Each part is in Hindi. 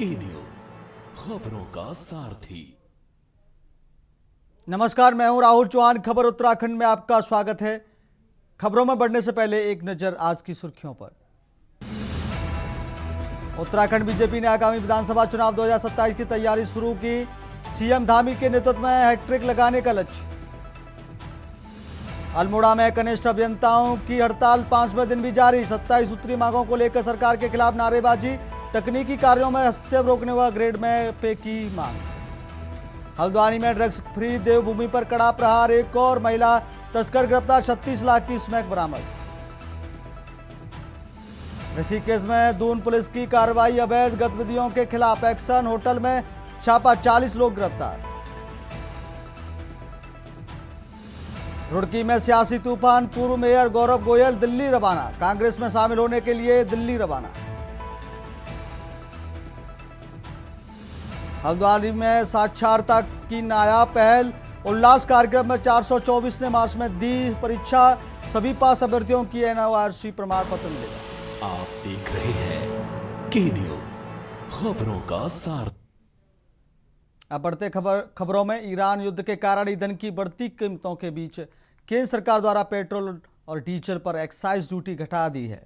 की न्यूज, खबरों का सारथी। नमस्कार, मैं हूं राहुल चौहान। खबर उत्तराखंड में आपका स्वागत है। खबरों में बढ़ने से पहले एक नजर आज की सुर्खियों पर। उत्तराखंड बीजेपी ने आगामी विधानसभा चुनाव 2027 की तैयारी शुरू की। सीएम धामी के नेतृत्व में हैट्रिक लगाने का लक्ष्य। अल्मोड़ा में कनिष्ठ अभियंताओं की हड़ताल 5वें दिन भी जारी। 27 सूत्री मांगों को लेकर सरकार के खिलाफ नारेबाजी। तकनीकी कार्यों में हस्तक्षेप रोकने व ग्रेड में पे की मांग। हल्द्वानी में ड्रग्स फ्री देवभूमि पर कड़ा प्रहार। एक और महिला तस्कर गिरफ्तार। 36 लाख की स्मैक बरामद। ऋषिकेश में दून पुलिस की कार्रवाई। अवैध गतिविधियों के खिलाफ एक्शन। होटल में छापा। 40 लोग गिरफ्तार। रुड़की में सियासी तूफान। पूर्व मेयर गौरव गोयल दिल्ली रवाना। कांग्रेस में शामिल होने के लिए दिल्ली रवाना। हल्द्वानी में साक्षरता की नायाब पहल। उल्लास कार्यक्रम में 424 ने मार्च में दी परीक्षा। सभी पास अभ्यर्थियों की एनओआरसी प्रमाण पत्र मिलेगा। आप देख रहे हैं की न्यूज, खबरों का सार। अब बढ़ते खबरों में। ईरान युद्ध के कारण ईंधन की बढ़ती कीमतों के बीच केंद्र सरकार द्वारा पेट्रोल और डीजल पर एक्साइज ड्यूटी घटा दी है।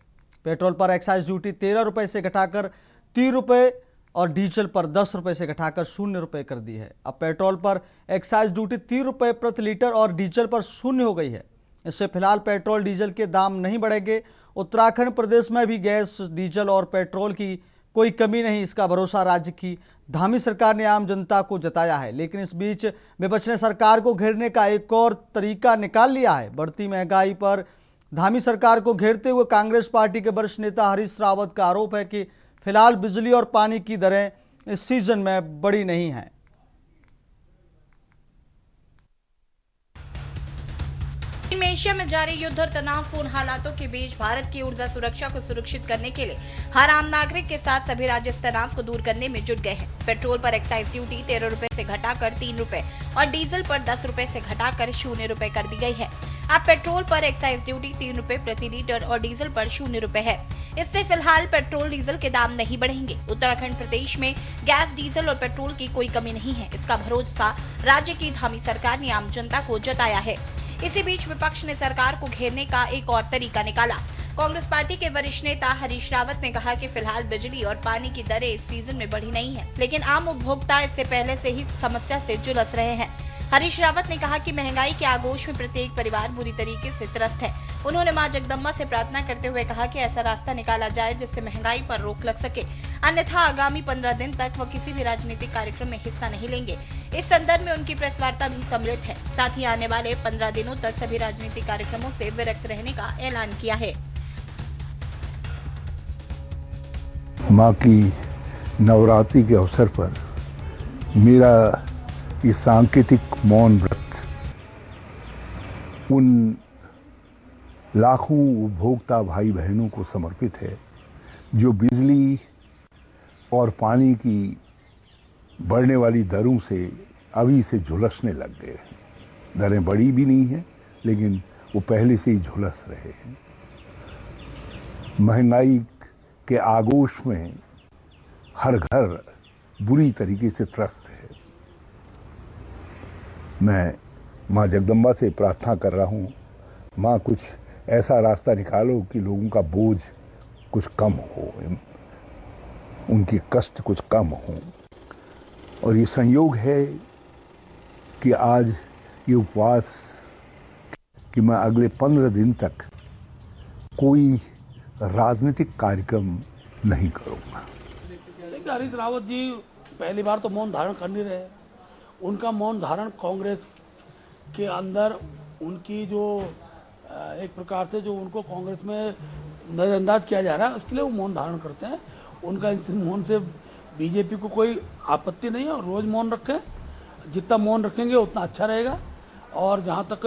पेट्रोल पर एक्साइज ड्यूटी 13 रुपये से घटाकर 30 रुपये और डीजल पर 10 रुपये से घटाकर 0 रुपये कर दी है। अब पेट्रोल पर एक्साइज ड्यूटी 30 रुपये प्रति लीटर और डीजल पर 0 हो गई है। इससे फिलहाल पेट्रोल डीजल के दाम नहीं बढ़ेंगे। उत्तराखंड प्रदेश में भी गैस, डीजल और पेट्रोल की कोई कमी नहीं, इसका भरोसा राज्य की धामी सरकार ने आम जनता को जताया है। लेकिन इस बीच विपक्ष ने सरकार को घेरने का एक और तरीका निकाल लिया है। बढ़ती महंगाई पर धामी सरकार को घेरते हुए कांग्रेस पार्टी के वरिष्ठ नेता हरीश रावत का आरोप है कि फिलहाल बिजली और पानी की दरें इस सीजन में बढ़ी नहीं हैं। में एशिया में जारी युद्ध और तनावपूर्ण हालातों के बीच भारत की ऊर्जा सुरक्षा को सुरक्षित करने के लिए हर आम नागरिक के साथ सभी राज्य इस तनाव को दूर करने में जुट गए हैं। पेट्रोल पर एक्साइज ड्यूटी 13 रुपए से घटाकर 3 रुपए और डीजल पर 10 रुपए से घटाकर 0 रुपए कर दी गई है। अब पेट्रोल पर एक्साइज ड्यूटी 3 रुपए प्रति लीटर और डीजल पर 0 रुपए है। इससे फिलहाल पेट्रोल डीजल के दाम नहीं बढ़ेंगे। उत्तराखंड प्रदेश में गैस, डीजल और पेट्रोल की कोई कमी नहीं है, इसका भरोसा राज्य की धामी सरकार ने आम जनता को जताया है। इसी बीच विपक्ष ने सरकार को घेरने का एक और तरीका निकाला। कांग्रेस पार्टी के वरिष्ठ नेता हरीश रावत ने कहा कि फिलहाल बिजली और पानी की दरें इस सीजन में बढ़ी नहीं है, लेकिन आम उपभोक्ता इससे पहले से ही समस्या से जुलस रहे हैं। हरीश रावत ने कहा कि महंगाई के आगोश में प्रत्येक परिवार बुरी तरीके से त्रस्त है। उन्होंने मां जगदम्बा से प्रार्थना करते हुए कहा कि ऐसा रास्ता निकाला जाए जिससे महंगाई पर रोक लग सके, अन्यथा आगामी 15 दिन तक वह किसी भी राजनीतिक कार्यक्रम में हिस्सा नहीं लेंगे। इस संदर्भ में उनकी प्रेस वार्ता भी सम्मिलित है। साथ ही आने वाले 15 दिनों तक सभी राजनीतिक कार्यक्रमों से विरक्त रहने का ऐलान किया है। माँ की नवरात्रि के अवसर पर मेरा ये सांकेतिक मौन व्रत उन लाखों उपभोक्ता भाई बहनों को समर्पित है जो बिजली और पानी की बढ़ने वाली दरों से अभी से झुलसने लग गए हैं। दरें बढ़ी भी नहीं हैं, लेकिन वो पहले से ही झुलस रहे हैं। महंगाई के आगोश में हर घर बुरी तरीके से त्रस्त है। मैं माँ जगदम्बा से प्रार्थना कर रहा हूँ, माँ कुछ ऐसा रास्ता निकालो कि लोगों का बोझ कुछ कम हो, उनके कष्ट कुछ कम हो। और ये संयोग है कि आज ये उपवास कि मैं अगले 15 दिन तक कोई राजनीतिक कार्यक्रम नहीं करूँगा। देखिए, हरीश रावत जी पहली बार तो मौन धारण कर नहीं रहे। उनका मौन धारण कांग्रेस के अंदर उनकी जो एक प्रकार से जो उनको कांग्रेस में नज़रअंदाज किया जा रहा है, उसके लिए वो मौन धारण करते हैं। उनका इस मौन से बीजेपी को कोई आपत्ति नहीं है और रोज़ मौन रखें, जितना मौन रखेंगे उतना अच्छा रहेगा। और जहाँ तक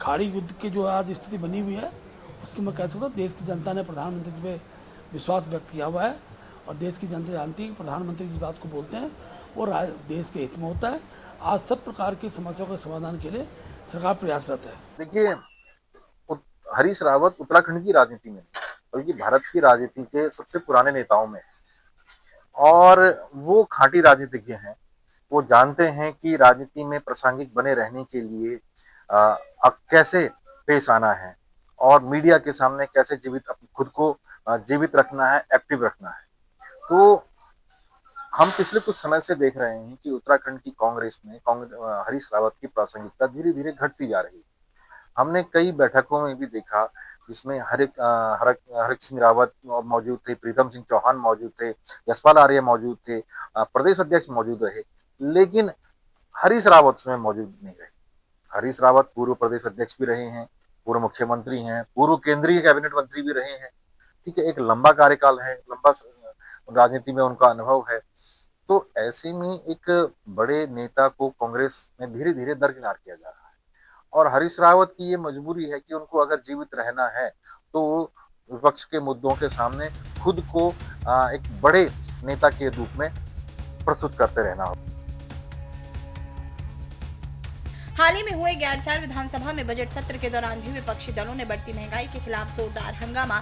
खाड़ी युद्ध की जो आज स्थिति बनी हुई है, उसकी मैं कह सकता हूँ देश की जनता ने प्रधानमंत्री पे विश्वास व्यक्त किया हुआ है और देश की जनता जानती है कि प्रधानमंत्री जिस बात को बोलते हैं वो देश के हित में होता है। आज सब प्रकार की समस्याओं के समाधान के लिए सरकार प्रयासरत है। देखिए, हरीश रावत उत्तराखंड की राजनीति में बल्कि भारत की राजनीति के सबसे पुराने नेताओं में, और वो खाँटी राजनीतिज्ञ हैं। वो जानते हैं कि राजनीति में प्रासंगिक बने रहने के लिए कैसे पेश आना है और मीडिया के सामने कैसे खुद को जीवित रखना है, एक्टिव रखना है। तो हम पिछले कुछ समय से देख रहे हैं कि उत्तराखंड की कांग्रेस में हरीश रावत की प्रासंगिकता धीरे-धीरे घटती जा रही है। हमने कई बैठकों में भी देखा जिसमें हरक सिंह रावत मौजूद थे, प्रीतम सिंह चौहान मौजूद थे, यशपाल आर्य मौजूद थे, प्रदेश अध्यक्ष मौजूद रहे, लेकिन हरीश रावत उसमें मौजूद नहीं रहे। हरीश रावत पूर्व प्रदेश अध्यक्ष भी रहे हैं, पूर्व मुख्यमंत्री हैं, पूर्व केंद्रीय कैबिनेट मंत्री भी रहे हैं। ठीक है, एक लंबा कार्यकाल है, लंबा राजनीति में उनका अनुभव है। तो ऐसे में एक बड़े नेता को कांग्रेस में धीरे-धीरे दरकिनार किया जा रहा है और हरीश रावत की ये मजबूरी है कि उनको अगर जीवित रहना है तो विपक्ष के मुद्दों के सामने खुद को एक बड़े नेता के रूप में प्रस्तुत करते रहना होगा। हाल ही में हुए गैरसैंण विधानसभा में बजट सत्र के दौरान भी विपक्षी दलों ने बढ़ती महंगाई के खिलाफ जोरदार हंगामा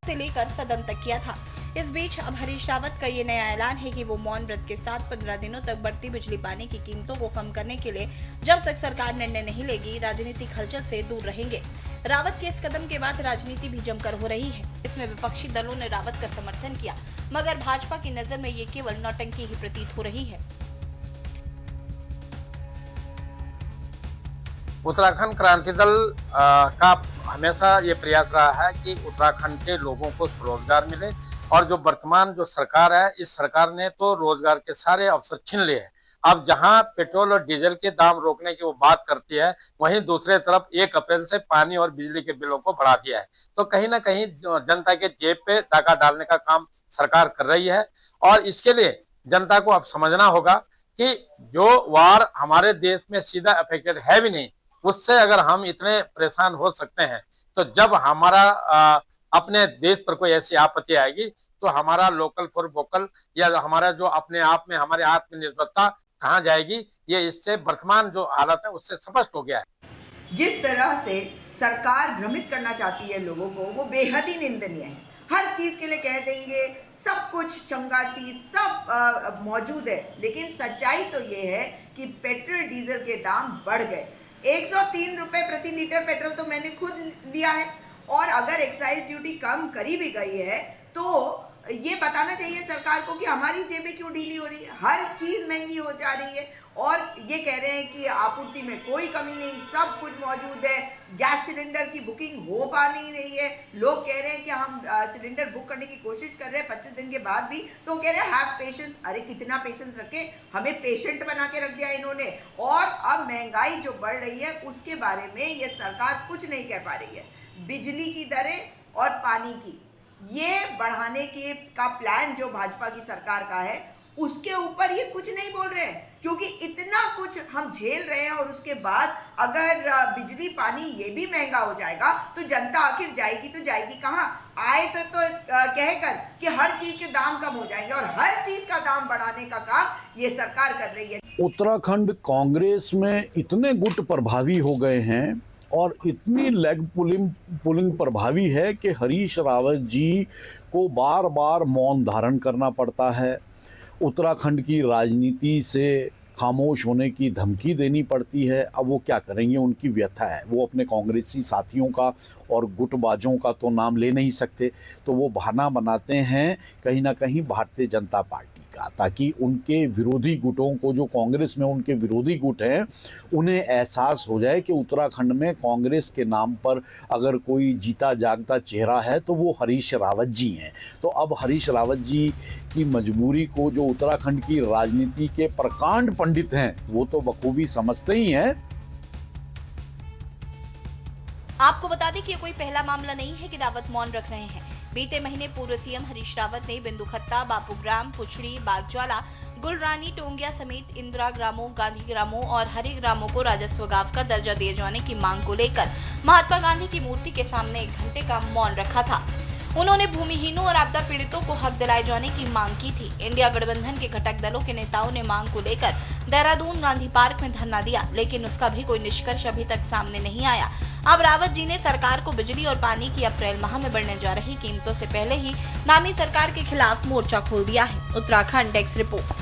से लेकर सदन तक किया था। इस बीच अब हरीश रावत का ये नया ऐलान है कि वो मौन व्रत के साथ 15 दिनों तक बढ़ती बिजली पानी की कीमतों को कम करने के लिए जब तक सरकार निर्णय नहीं लेगी राजनीतिक हलचल से दूर रहेंगे। रावत के इस कदम के बाद राजनीति भी जमकर हो रही है। इसमें विपक्षी दलों ने रावत का समर्थन किया, मगर भाजपा की नजर में ये केवल नौटंकी ही प्रतीत हो रही है। उत्तराखंड क्रांति दल का हमेशा ये प्रयास रहा है कि उत्तराखंड के लोगों को रोजगार मिले और जो वर्तमान जो सरकार है, इस सरकार ने तो रोजगार के सारे अवसर छीन लिए हैं। अब जहां पेट्रोल और डीजल के दाम रोकने की वो बात करती है, वहीं दूसरे तरफ 1 अप्रैल से पानी और बिजली के बिलों को बढ़ा दिया है। तो कहीं ना कहीं जनता के जेब पे डाका डालने का काम सरकार कर रही है और इसके लिए जनता को अब समझना होगा कि जो वार हमारे देश में सीधा अफेक्टेड है भी नहीं, उससे अगर हम इतने परेशान हो सकते हैं तो जब हमारा अपने देश पर कोई ऐसी आपत्ति आएगी तो हमारा लोकल फॉर वोकल या हमारा जो अपने आप में हमारी आत्मनिर्भरता कहाँ जाएगी, ये इससे वर्तमान जो हालत है उससे स्पष्ट हो गया है। जिस तरह से सरकार भ्रमित करना चाहती है लोगों को, वो बेहद ही निंदनीय है। हर चीज के लिए कह देंगे सब कुछ चंगासी सब मौजूद है, लेकिन सच्चाई तो ये है कि पेट्रोल डीजल के दाम बढ़ गए। 103 रुपए प्रति लीटर पेट्रोल तो मैंने खुद लिया है और अगर एक्साइज ड्यूटी कम करी भी गई है तो ये बताना चाहिए सरकार को कि हमारी जेबें क्यों ढीली हो रही है। हर चीज महंगी हो जा रही है और ये कह रहे हैं कि आपूर्ति में कोई कमी नहीं, सब कुछ मौजूद है। गैस सिलेंडर की बुकिंग हो पा नहीं रही है। लोग कह रहे हैं कि हम सिलेंडर बुक करने की कोशिश कर रहे हैं 25 दिन के बाद भी, तो कह रहे हैं हैव पेशेंस। अरे कितना पेशेंस रखे, हमें पेशेंट बना के रख दिया इन्होंने। और अब महंगाई जो बढ़ रही है उसके बारे में ये सरकार कुछ नहीं कह पा रही है। बिजली की दरें और पानी की ये बढ़ाने का प्लान जो भाजपा की सरकार का है उसके ऊपर ये कुछ नहीं बोल रहे हैं, क्योंकि इतना कुछ हम झेल रहे हैं और उसके बाद अगर बिजली पानी ये भी महंगा हो जाएगा तो जनता आखिर जाएगी तो जाएगी कहाँ। आए तो कहकर कि हर चीज के दाम कम हो जाएंगे और हर चीज का दाम बढ़ाने का काम ये सरकार कर रही है। उत्तराखंड कांग्रेस में इतने गुट प्रभावी हो गए हैं और इतनी लेग पुलिंग प्रभावी है कि हरीश रावत जी को बार बार मौन धारण करना पड़ता है। उत्तराखंड की राजनीति से खामोश होने की धमकी देनी पड़ती है। अब वो क्या करेंगे, उनकी व्यथा है। वो अपने कांग्रेसी साथियों का और गुटबाजों का तो नाम ले नहीं सकते, तो वो बहाना बनाते हैं कहीं ना कहीं भारतीय जनता पार्टी का, ताकि उनके विरोधी गुटों को, जो कांग्रेस में उनके विरोधी गुट हैं, उन्हें एहसास हो जाए कि उत्तराखंड में कांग्रेस के नाम पर अगर कोई जीता जागता चेहरा है तो वो हरीश रावत जी हैं। तो अब हरीश रावत जी की मजबूरी को जो उत्तराखंड की राजनीति के प्रकांड पंडित हैं वो तो बखूबी समझते ही हैं। आपको बता दें कि ये कोई पहला मामला नहीं है कि रावत मौन रख रहे हैं। बीते महीने पूर्व सीएम हरीश रावत ने बिंदुखत्ता, बापूग्राम, पुछड़ी, बागज्वाला, गुलरानी, टोंगिया समेत इंदिरा ग्रामों, गांधी ग्रामों और हरि ग्रामों को राजस्व गांव का दर्जा दिए जाने की मांग को लेकर महात्मा गांधी की मूर्ति के सामने 1 घंटे का मौन रखा था। उन्होंने भूमिहीनों और आपदा पीड़ितों को हक दिलाए जाने की मांग की थी। इंडिया गठबंधन के घटक दलों के नेताओं ने मांग को लेकर देहरादून गांधी पार्क में धरना दिया, लेकिन उसका भी कोई निष्कर्ष अभी तक सामने नहीं आया। अब रावत जी ने सरकार को बिजली और पानी की अप्रैल माह में बढ़ने जा रही कीमतों से पहले ही नामी सरकार के खिलाफ मोर्चा खोल दिया है। Uttarakhand desk report.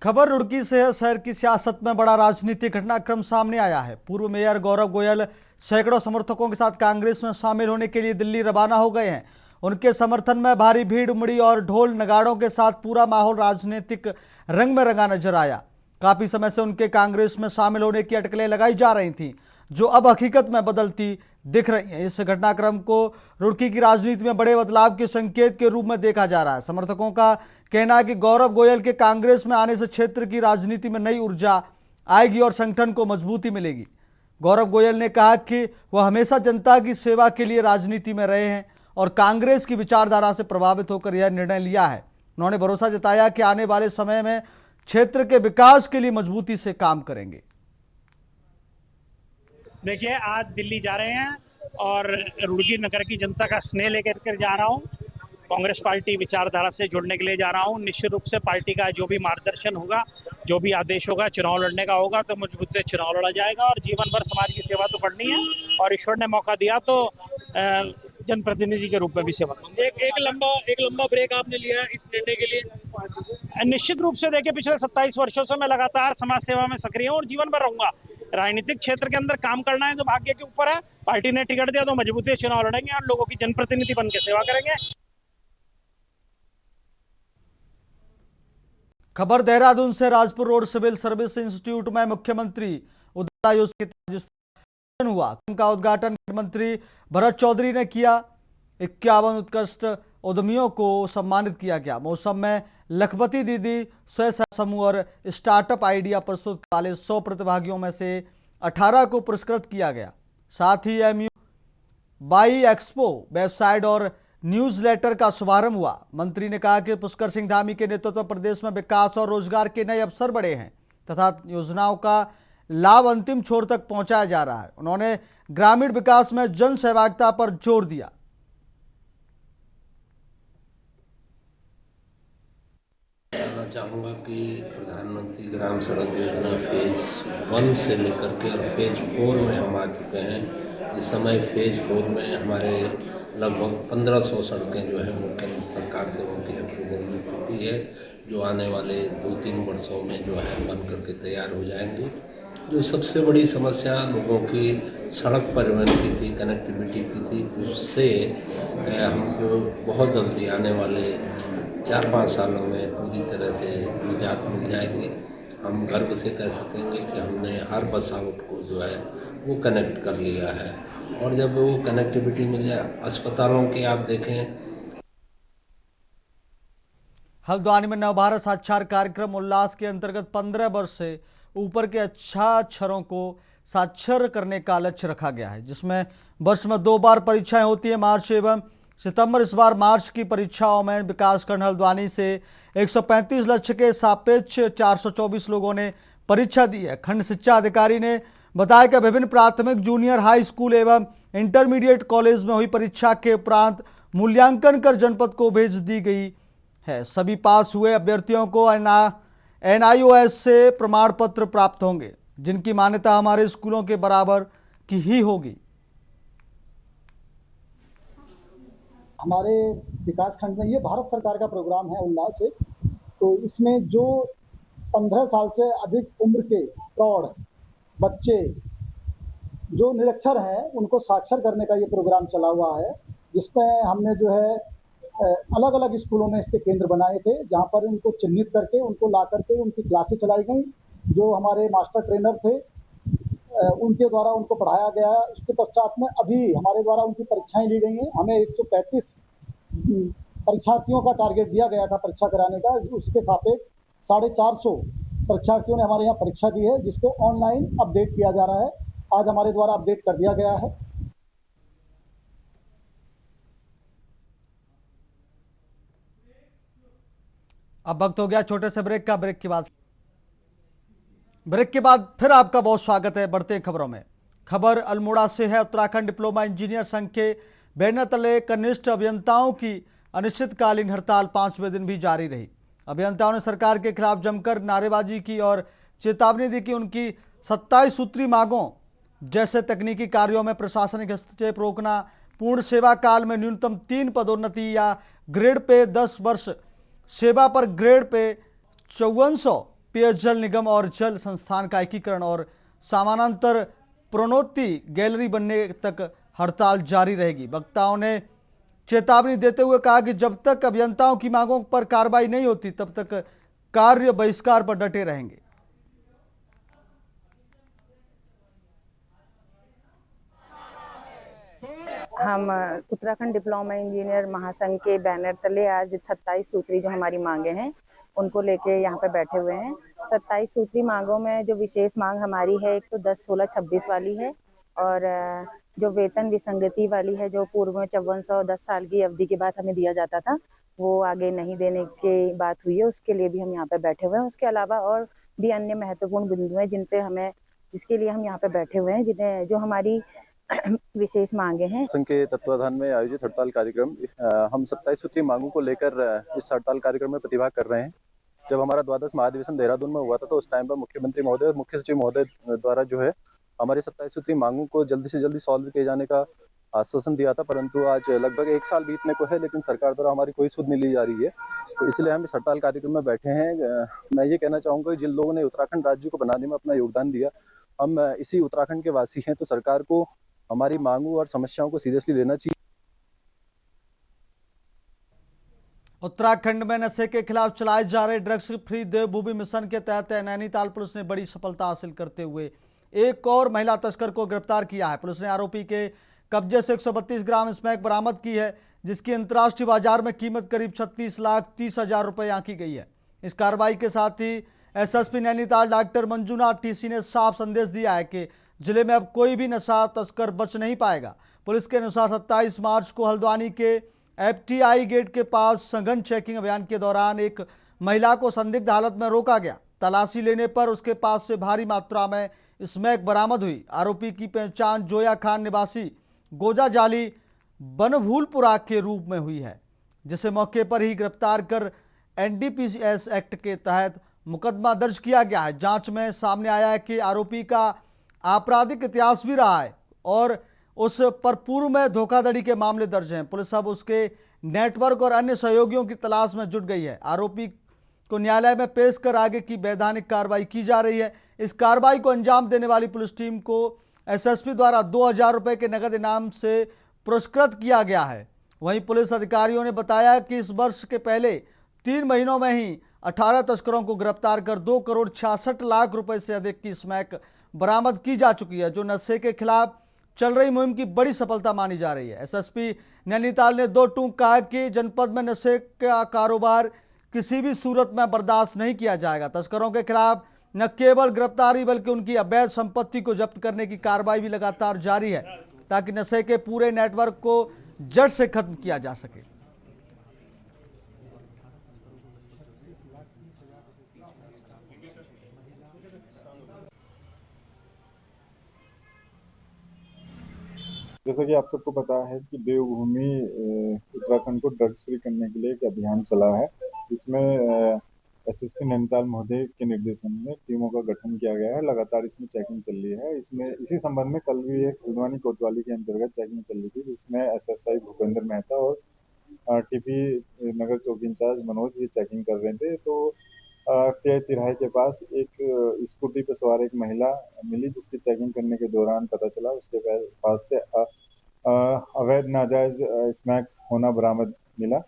खबर रुड़की से है। शहर की सियासत में बड़ा राजनीतिक घटनाक्रम सामने आया है। पूर्व मेयर गौरव गोयल सैकड़ों समर्थकों के साथ कांग्रेस में शामिल होने के लिए दिल्ली रवाना हो गए हैं। उनके समर्थन में भारी भीड़ उमड़ी और ढोल नगाड़ों के साथ पूरा माहौल राजनीतिक रंग में रंगा नजर आया। काफी समय से उनके कांग्रेस में शामिल होने की अटकलें लगाई जा रही थीं, जो अब हकीकत में बदलती दिख रही हैं। इस घटनाक्रम को रुड़की की राजनीति में बड़े बदलाव के संकेत के रूप में देखा जा रहा है। समर्थकों का कहना है कि गौरव गोयल के कांग्रेस में आने से क्षेत्र की राजनीति में नई ऊर्जा आएगी और संगठन को मजबूती मिलेगी। गौरव गोयल ने कहा कि वह हमेशा जनता की सेवा के लिए राजनीति में रहे हैं और कांग्रेस की विचारधारा से प्रभावित होकर यह निर्णय लिया है। उन्होंने भरोसा जताया कि आने वाले समय में क्षेत्र के विकास के लिए मजबूती से काम करेंगे। देखिए, आज दिल्ली जा रहे हैं और रुड़की नगर की जनता का स्नेह लेकर के जा रहा हूं। कांग्रेस पार्टी विचारधारा से जुड़ने के लिए जा रहा हूं। निश्चित रूप से पार्टी का जो भी मार्गदर्शन होगा, जो भी आदेश होगा, चुनाव लड़ने का होगा तो मजबूत से चुनाव लड़ा जाएगा और जीवन भर समाज की सेवा तो करनी है और ईश्वर ने मौका दिया तो जनप्रतिनिधि के रूप में भी सेवा। एक लंबा ब्रेक आपने लिया इस निर्णय के लिए। निश्चित रूप से देखिए, पिछले 27 वर्षों से मैं लगातार समाज सेवा में सक्रिय हूँ और जीवन भर रहूंगा। राजनीतिक क्षेत्र के अंदर काम करना है तो भाग्य के ऊपर है। पार्टी ने टिकट दिया तो मजबूती से चुनाव लड़ेंगे और लोगों की जनप्रतिनिधि बन के सेवा करेंगे। खबर देहरादून से। Rajpur road civil service institute में मुख्यमंत्री उज्ज्वला योजना के तहत हुआ। का उद्घाटन मंत्री भरत चौधरी ने किया। 51 उत्कृष्ट उद्यमियों को सम्मानित किया गया। मौसम में लखपति दीदी स्वयं सहायता समूह और स्टार्टअप आइडिया प्रस्तुत वाले 100 प्रतिभागियों में से 18 को पुरस्कृत किया गया। साथ ही MU बाई एक्सपो वेबसाइट और न्यूज़लेटर का शुभारंभ हुआ। मंत्री ने कहा कि पुष्कर सिंह धामी के नेतृत्व में प्रदेश में विकास और रोजगार के नए अवसर बढ़े हैं तथा योजनाओं का लाभ अंतिम छोर तक पहुंचाया जा रहा है। उन्होंने ग्रामीण विकास में जन सहभागिता पर जोर दिया। चाहूँगा कि प्रधानमंत्री ग्राम सड़क योजना फेज 1 से लेकर के और फेज 4 में हम आ चुके हैं। इस समय फेज 4 में हमारे लगभग 1500 सड़कें जो है वो केंद्र सरकार से उनकी अप्रूवल मिल चुकी है, जो आने वाले 2-3 वर्षों में जो है बन करके तैयार हो जाएंगी। जो सबसे बड़ी समस्या लोगों की सड़क परिवहन की थी, कनेक्टिविटी की थी, उससे हमको बहुत जल्दी आने वाले 4-5 सालों में पूरी तरह से निजात मिल जाएगी। हम गर्व से कह सकेंगे कि हमने हर बस आउट को जो है वो कनेक्ट कर लिया है और जब वो कनेक्टिविटी मिल जाए, अस्पतालों की आप देखें। हल्द्वानी में नवभारत साक्षर कार्यक्रम उल्लास के अंतर्गत 15 वर्ष से ऊपर के अक्षरों को साक्षर करने का लक्ष्य रखा गया है, जिसमें वर्ष में 2 बार परीक्षाएं होती है, मार्च एवं सितंबर। इस बार मार्च की परीक्षाओं में विकासखंड हल्द्वानी से 135 लक्ष्य के सापेक्ष 424 लोगों ने परीक्षा दी है। खंड शिक्षा अधिकारी ने बताया कि विभिन्न प्राथमिक, जूनियर, हाई स्कूल एवं इंटरमीडिएट कॉलेज में हुई परीक्षा के उपरांत मूल्यांकन कर जनपद को भेज दी गई है। सभी पास हुए अभ्यर्थियों को NIOS से प्रमाण पत्र प्राप्त होंगे, जिनकी मान्यता हमारे स्कूलों के बराबर की ही होगी। हमारे विकास खंड में ये भारत सरकार का प्रोग्राम है उल्लास है, तो इसमें जो 15 साल से अधिक उम्र के प्रौढ़ बच्चे जो निरक्षर हैं उनको साक्षर करने का ये प्रोग्राम चला हुआ है, जिसमें हमने जो है अलग अलग स्कूलों में इसके केंद्र बनाए थे, जहाँ पर उनको चिन्हित करके उनको ला करके उनकी क्लासें चलाई गई। जो हमारे मास्टर ट्रेनर थे उनके द्वारा उनको पढ़ाया गया। उसके पश्चात में अभी हमारे द्वारा उनकी परीक्षाएं ली गई हैं। हमें 135 परीक्षार्थियों का टारगेट दिया गया था परीक्षा कराने का, उसके सापेक्ष 450 परीक्षार्थियों ने हमारे यहाँ परीक्षा दी है, जिसको ऑनलाइन अपडेट किया जा रहा है। आज हमारे द्वारा अपडेट कर दिया गया है। अब वक्त हो गया छोटे से ब्रेक का। ब्रेक के बाद फिर आपका बहुत स्वागत है। बढ़ते हैं खबरों में। खबर अल्मोड़ा से है। उत्तराखंड डिप्लोमा इंजीनियर संघ के बैनर तले कनिष्ठ अभियंताओं की अनिश्चितकालीन हड़ताल 5वें दिन भी जारी रही। अभियंताओं ने सरकार के खिलाफ जमकर नारेबाजी की और चेतावनी दी कि उनकी 27 सूत्री मांगों जैसे तकनीकी कार्यों में प्रशासनिक हस्तक्षेप रोकना, पूर्ण सेवा काल में न्यूनतम 3 पदोन्नति या ग्रेड पे 10 वर्ष सेवा पर ग्रेड पे 5400, पेयजल निगम और जल संस्थान का एकीकरण और समानांतर प्रोन्नति गैलरी बनने तक हड़ताल जारी रहेगी। वक्ताओं ने चेतावनी देते हुए कहा कि जब तक अभियंताओं की मांगों पर कार्रवाई नहीं होती तब तक कार्य बहिष्कार पर डटे रहेंगे। हम उत्तराखंड डिप्लोमा इंजीनियर महासंघ के बैनर तले आज 27 सूत्री जो हमारी मांगे हैं उनको लेके यहाँ पे बैठे हुए हैं। 27 सूत्री मांगों में जो विशेष मांग हमारी है, एक तो 10, 16, 26 वाली है और जो वेतन विसंगति वाली है, जो पूर्व में 5410 साल की अवधि के बाद हमें दिया जाता था, वो आगे नहीं देने की बात हुई है, उसके लिए भी हम यहाँ पे बैठे हुए हैं। उसके अलावा और भी अन्य महत्वपूर्ण बिंदु हैं जिसके लिए हम यहाँ पे बैठे हुए हैं, जो हमारी विशेष मांगे हैं। संघ के तत्वाधान में आयोजित हड़ताल कार्यक्रम, हम 27 सूत्री मांगों को लेकर इस हड़ताल कार्यक्रम में प्रतिभाग कर रहे हैं। जब हमारा 12वां महाधिवेशन देहरादून में हुआ था तो उस टाइम पर मुख्यमंत्री महोदय और मुख्य सचिव महोदय द्वारा जो है हमारी 27 सूत्री मांगों को जल्दी से जल्दी सॉल्व किए जाने का आश्वासन दिया था, परंतु आज लगभग 1 साल बीतने को है लेकिन सरकार द्वारा हमारी कोई सुध नहीं ली जा रही है। तो इसलिए हम इस हड़ताल कार्यक्रम में बैठे हैं। मैं ये कहना चाहूँगा कि जिन लोगों ने उत्तराखंड राज्य को बनाने में अपना योगदान दिया, हम इसी उत्तराखंड के वासी हैं, तो सरकार को हमारी मांगों और समस्याओं को सीरियसली लेना चाहिए। उत्तराखंड में नशे के खिलाफ चलाए जा रहे ड्रग्स फ्री देवभूमि मिशन के तहत नैनीताल पुलिस ने बड़ी सफलता हासिल करते हुए एक और महिला तस्कर को गिरफ्तार किया है। पुलिस ने आरोपी के कब्जे से 132 ग्राम स्मैक बरामद की है, जिसकी अंतर्राष्ट्रीय बाजार में कीमत करीब 36,30,000 रुपये आंकी गई है। इस कार्रवाई के साथ ही SSP Nainital doctor Manjunath TC ने साफ संदेश दिया है कि जिले में अब कोई भी नशा तस्कर बच नहीं पाएगा। पुलिस के अनुसार 27 मार्च को हल्द्वानी के एफटीआई गेट के पास सघन चेकिंग अभियान के दौरान एक महिला को संदिग्ध हालत में रोका गया। तलाशी लेने पर उसके पास से भारी मात्रा में स्मैक बरामद हुई। आरोपी की पहचान जोया खान निवासी गोजा जाली बनभूलपुरा के रूप में हुई है, जिसे मौके पर ही गिरफ्तार कर एनडीपीएस एक्ट के तहत मुकदमा दर्ज किया गया है। जांच में सामने आया है कि आरोपी का आपराधिक इतिहास भी रहा है और उस पर पूर्व में धोखाधड़ी के मामले दर्ज हैं। पुलिस अब उसके नेटवर्क और अन्य सहयोगियों की तलाश में जुट गई है। आरोपी को न्यायालय में पेश कर आगे की वैधानिक कार्रवाई की जा रही है। इस कार्रवाई को अंजाम देने वाली पुलिस टीम को एसएसपी द्वारा 2000 रुपये के नगद इनाम से पुरस्कृत किया गया है। वहीं पुलिस अधिकारियों ने बताया कि इस वर्ष के पहले 3 महीनों में ही 18 तस्करों को गिरफ्तार कर 2,66,00,000 रुपए से अधिक की स्मैक बरामद की जा चुकी है, जो नशे के खिलाफ चल रही मुहिम की बड़ी सफलता मानी जा रही है। एसएसपी नैनीताल ने 2 टूक कहा कि जनपद में नशे का कारोबार किसी भी सूरत में बर्दाश्त नहीं किया जाएगा। तस्करों के खिलाफ न केवल गिरफ्तारी बल्कि उनकी अवैध संपत्ति को जब्त करने की कार्रवाई भी लगातार जारी है, ताकि नशे के पूरे नेटवर्क को जड़ से खत्म किया जा सके। जैसा कि आप सबको पता है कि देवभूमि उत्तराखंड को ड्रग्स फ्री करने के लिए एक अभियान चला है। इसमें एसएसपी नैनीताल महोदय के निर्देशन में टीमों का गठन किया गया है। लगातार इसमें चेकिंग चल रही है। इसमें इसी संबंध में कल भी एक हल्द्वानी कोतवाली के अंतर्गत चेकिंग चल रही थी, जिसमें एसएसआई भूपेंद्र मेहता और टीपी नगर चौकी इंचार्ज मनोज ये चेकिंग कर रहे थे। तो टीआई तिराहे के पास एक स्कूटी पर सवार एक महिला मिली, जिसकी चेकिंग करने के दौरान पता चला उसके पास से अवैध नाजायज स्मैक होना बरामद मिला।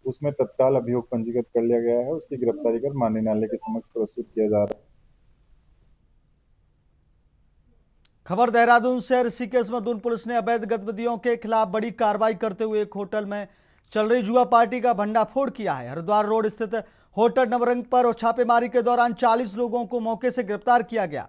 उसमें तत्काल अभियोग पंजीकृत कर लिया गया है। उसकी गिरफ्तारी कर माननीय न्यायालय के समक्ष प्रस्तुत किया जा रहा है। खबर देहरादून से। ऋषिकेश में दून पुलिस ने अवैध गतिविधियों के खिलाफ बड़ी कार्रवाई करते हुए एक होटल में चल रही जुआ पार्टी का भंडाफोड़ किया है। हरिद्वार रोड स्थित होटल नवरंग पर छापेमारी के दौरान 40 लोगों को मौके से गिरफ्तार किया गया।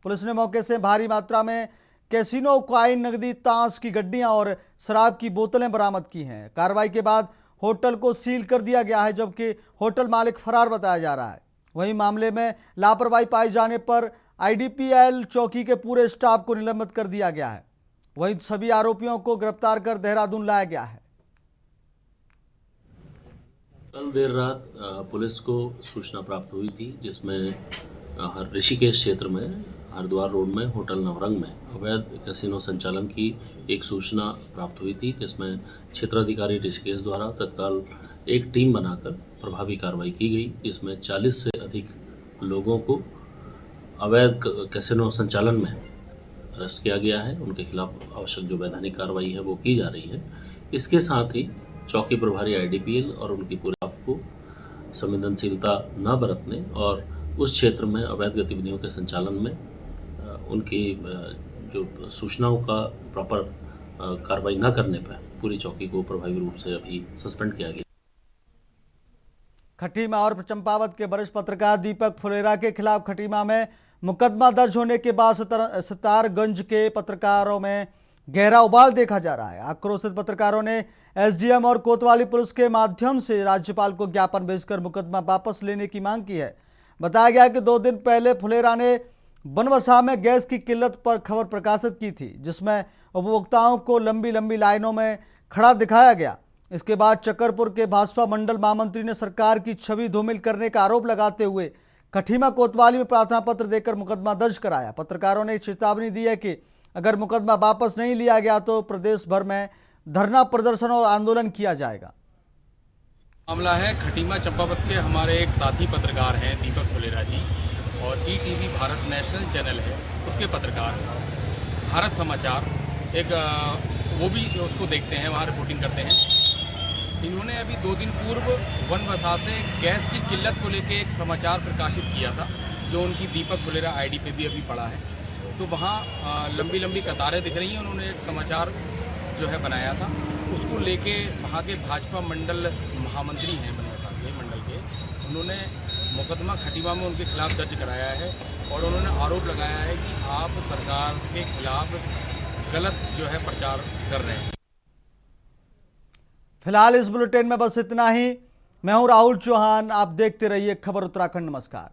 पुलिस ने मौके से भारी मात्रा में कैसीनो, कॉइन, नकदी, ताश की गड्डियां और शराब की बोतलें बरामद की हैं। कार्रवाई के बाद होटल को सील कर दिया गया है, जबकि होटल मालिक फरार बताया जा रहा है। वहीं मामले में लापरवाही पाए जाने पर आईडीपीएल चौकी के पूरे स्टाफ को निलंबित कर दिया गया है। वहीं सभी आरोपियों को गिरफ्तार कर देहरादून लाया गया है। कल देर रात पुलिस को सूचना प्राप्त हुई थी, जिसमें ऋषिकेश क्षेत्र में हरिद्वार रोड में होटल नवरंग में अवैध कैसीनो संचालन की एक सूचना प्राप्त हुई थी, जिसमें क्षेत्राधिकारी ऋषिकेश द्वारा तत्काल एक टीम बनाकर प्रभावी कार्रवाई की गई। इसमें 40 से अधिक लोगों को अवैध कैसीनो संचालन में अरेस्ट किया गया है। उनके खिलाफ आवश्यक जो वैधानिक कार्रवाई है वो की जा रही है। इसके साथ ही चौकी प्रभारी आईडीपीएल और उनकी पूरे स्टाफ को संवेदनशीलता न बरतने और उस क्षेत्र में अवैध गतिविधियों के संचालन में उनकी जो सूचनाओं का प्रॉपर कार्रवाई न करने पर पूरी चौकी को प्रभावी रूप से अभी सस्पेंड किया गया। खटीमा और चंपावत के वरिष्ठ पत्रकार दीपक फुलेरा के खिलाफ खटीमा में मुकदमा दर्ज होने के बाद सितारगंज के पत्रकारों में गहरा उबाल देखा जा रहा है। आक्रोशित पत्रकारों ने एसडीएम और कोतवाली पुलिस के माध्यम से राज्यपाल को ज्ञापन भेजकर मुकदमा वापस लेने की मांग की है। बताया गया कि 2 दिन पहले फुलेरा ने बनवसा में गैस की किल्लत पर खबर प्रकाशित की थी, जिसमें उपभोक्ताओं को लंबी लंबी लाइनों में खड़ा दिखाया गया। इसके बाद चक्करपुर के भाजपा मंडल महामंत्री ने सरकार की छवि धूमिल करने का आरोप लगाते हुए खटीमा कोतवाली में प्रार्थना पत्र देकर मुकदमा दर्ज कराया। पत्रकारों ने चेतावनी दी है कि अगर मुकदमा वापस नहीं लिया गया तो प्रदेश भर में धरना प्रदर्शन और आंदोलन किया जाएगा। मामला है खटीमा चंपावत के हमारे एक साथी पत्रकार हैं दीपक फुलेरा जी, और ईटीवी भारत नेशनल चैनल है उसके पत्रकार भारत समाचार एक वो भी उसको देखते हैं, वहाँ रिपोर्टिंग करते हैं। इन्होंने अभी 2 दिन पूर्व बनवसा से गैस की किल्लत को लेके एक समाचार प्रकाशित किया था, जो उनकी दीपक फुलेरा आईडी पे भी अभी पड़ा है। तो वहाँ लंबी लंबी कतारें दिख रही हैं। उन्होंने एक समाचार जो है बनाया था, उसको लेके वहाँ के भाजपा मंडल महामंत्री हैं बनवसा के मंडल के, उन्होंने मुकदमा खटीमा में उनके खिलाफ दर्ज कराया है और उन्होंने आरोप लगाया है कि आप सरकार के खिलाफ गलत जो है प्रचार कर रहे हैं। फिलहाल इस बुलेटिन में बस इतना ही। मैं हूं राहुल चौहान, आप देखते रहिए खबर उत्तराखंड। नमस्कार।